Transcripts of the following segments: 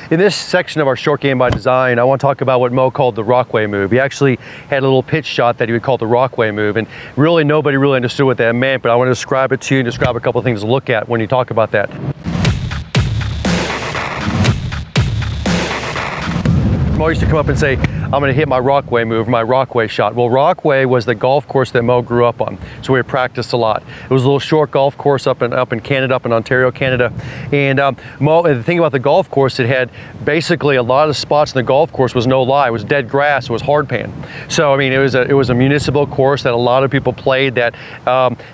In this section of our short game by design, I want to talk about what Moe called the Rockway move. He actually had a little pitch shot that he would call the Rockway move, and really nobody really understood what that meant, but I want to describe it to you and describe a couple of things to look at when you talk about that. Moe used to come up and say, I'm going to hit my Rockway move, my Rockway shot. Well, Rockway was the golf course that Moe grew up on, so we had practiced a lot. It was a little short golf course up in Canada, up in Ontario, Canada. And Moe, the thing about the golf course, it had basically a lot of spots in the golf course was no lie. It was dead grass. It was hard pan. So I mean, it was a municipal course that a lot of people played. That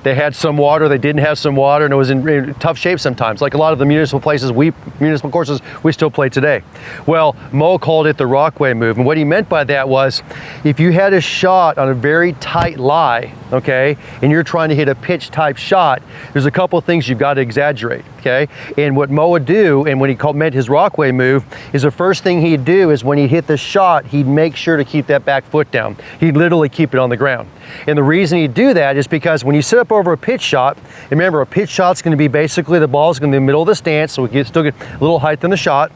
they had some water, they didn't have some water, and it was in tough shape sometimes. Like a lot of the municipal courses we still play today. Well, Moe called it the Rockway move, and what he meant by that was, if you had a shot on a very tight lie, okay, and you're trying to hit a pitch type shot, there's a couple of things you've got to exaggerate, okay? And what Moe would do, and when he meant his Rockway move, is the first thing he'd do is when he hit the shot, he'd make sure to keep that back foot down. He'd literally keep it on the ground. And the reason he'd do that is because when you sit up over a pitch shot, and remember, a pitch shot's going to be basically the ball's going to be in the middle of the stance, so we still get a little height in the shot.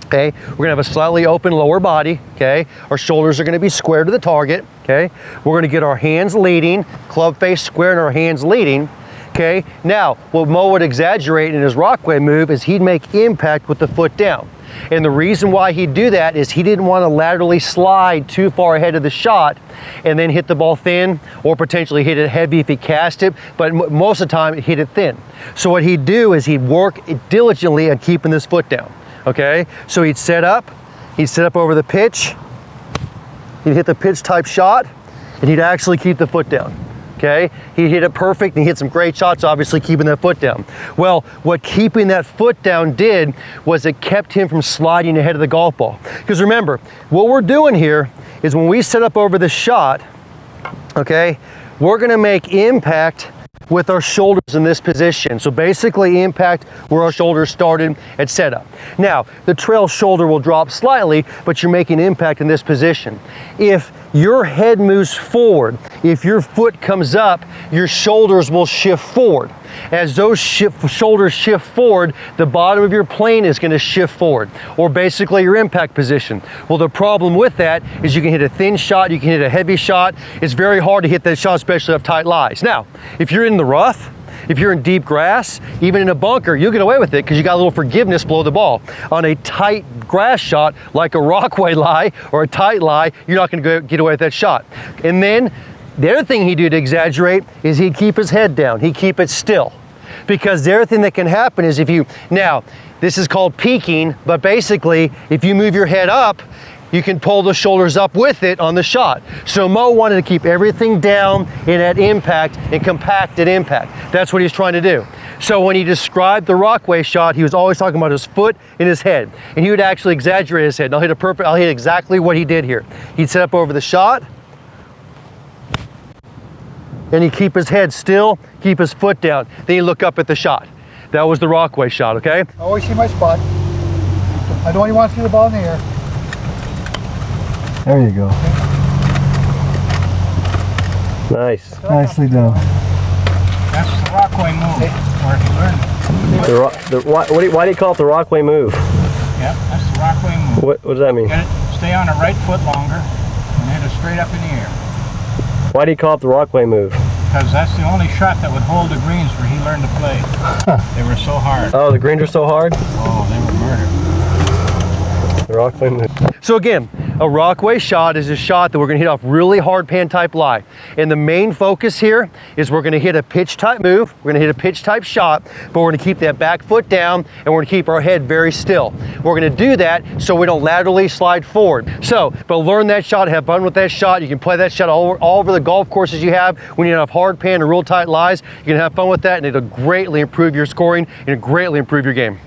Okay, we're gonna have a slightly open lower body, okay? Our shoulders are gonna be square to the target, okay? We're gonna get our hands leading, club face square and our hands leading, okay? Now, what Moe would exaggerate in his Rockway move is he'd make impact with the foot down. And the reason why he'd do that is he didn't want to laterally slide too far ahead of the shot and then hit the ball thin, or potentially hit it heavy if he cast it, but most of the time, hit it thin. So what he'd do is he'd work diligently on keeping this foot down. Okay, so he'd set up over the pitch, he'd hit the pitch type shot, and he'd actually keep the foot down. Okay, he hit it perfect, and he hit some great shots, obviously keeping that foot down. Well, what keeping that foot down did was it kept him from sliding ahead of the golf ball. Because remember, what we're doing here is when we set up over the shot, okay, we're gonna make impact with our shoulders in this position. So basically impact where our shoulders started at setup. Now, the trail shoulder will drop slightly, but you're making impact in this position. If your head moves forward, if your foot comes up, your shoulders will shift forward. As those shoulders shift forward, the bottom of your plane is going to shift forward, or basically your impact position. Well, the problem with that is you can hit a thin shot, you can hit a heavy shot. It's very hard to hit that shot, especially off tight lies. Now, if you're in the rough, if you're in deep grass, even in a bunker, you'll get away with it because you got a little forgiveness below the ball. On a tight grass shot, like a Rockway lie or a tight lie, you're not going to get away with that shot. And then the other thing he'd do to exaggerate is he'd keep his head down. He'd keep it still. Because the other thing that can happen is now, this is called peaking, but basically, if you move your head up, you can pull the shoulders up with it on the shot. So Moe wanted to keep everything down in at impact and compact at impact. That's what he's trying to do. So when he described the Rockway shot, he was always talking about his foot and his head. And he would actually exaggerate his head. And I'll hit exactly what he did here. He'd set up over the shot, and he'd keep his head still, keep his foot down. Then he'd look up at the shot. That was the Rockway shot, okay? I always see my spot. I don't even want to see the ball in the air. There you go. Nice. Nicely done. That's the Rockway move, where he learned. Why do you call it the Rockway move? Yep, that's the Rockway move. What does that mean? Stay on the right foot longer and hit it straight up in the air. Why do you call it the Rockway move? Because that's the only shot that would hold the greens where he learned to play. They were so hard. Oh, the greens are so hard? Oh, they were murder. The Rockway move. So again, a Rockway shot is a shot that we're going to hit off really hard pan type lie. And the main focus here is we're going to hit a pitch type move, we're going to hit a pitch type shot, but we're going to keep that back foot down and we're going to keep our head very still. We're going to do that so we don't laterally slide forward. So, but learn that shot, have fun with that shot. You can play that shot all over the golf courses you have. When you have hard pan or real tight lies, you can have fun with that, and it'll greatly improve your scoring and it'll greatly improve your game.